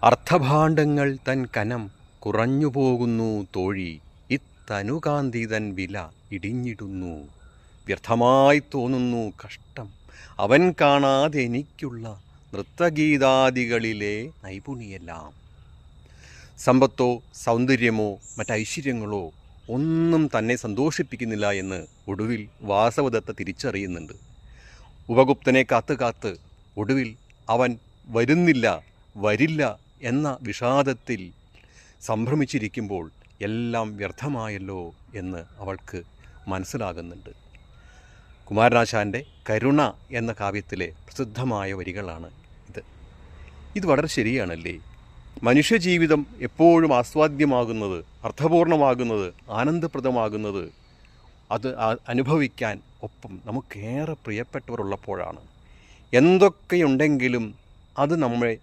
അർത്ഥഭാണ്ഡങ്ങൾ തൻ കനം കുറഞ്ഞുപോകുന്നു തോഴി, ഇത്തനുകാന്തി തൻ വില ഇടിഞ്ഞിടുന്നു. വ്യർത്ഥമായി തോന്നുന്നു കഷ്ടം അവൻ കാണാതെനിക്കുള്ള നൃത്തഗീതാദികളിലെ നൈപുണിയെല്ലാം. സമ്പത്തോ സൗന്ദര്യമോ മറ്റൈശ്വര്യങ്ങളോ ഒന്നും തന്നെ സന്തോഷിപ്പിക്കുന്നില്ല എന്ന് ഒടുവിൽ വാസവദത്ത തിരിച്ചറിയുന്നുണ്ട്. ഉപഗുപ്തനെ കാത്ത് കാത്ത് ഒടുവിൽ അവൻ വരുന്നില്ല, വരില്ല എന്ന വിഷാദത്തിൽ സംഭ്രമിച്ചിരിക്കുമ്പോൾ എല്ലാം വ്യർത്ഥമായല്ലോ എന്ന് അവൾക്ക് മനസ്സിലാകുന്നുണ്ട്. കുമാരനാശാൻ്റെ കരുണ എന്ന കാവ്യത്തിലെ പ്രസിദ്ധമായ വരികളാണ് ഇത് വളരെ ശരിയാണല്ലേ? മനുഷ്യജീവിതം എപ്പോഴും ആസ്വാദ്യമാകുന്നത്, അർത്ഥപൂർണമാകുന്നത്, ആനന്ദപ്രദമാകുന്നത് അത് അനുഭവിക്കാൻ ഒപ്പം നമുക്കേറെ പ്രിയപ്പെട്ടവരുള്ളപ്പോഴാണ്. എന്തൊക്കെയുണ്ടെങ്കിലും അത് നമ്മളെ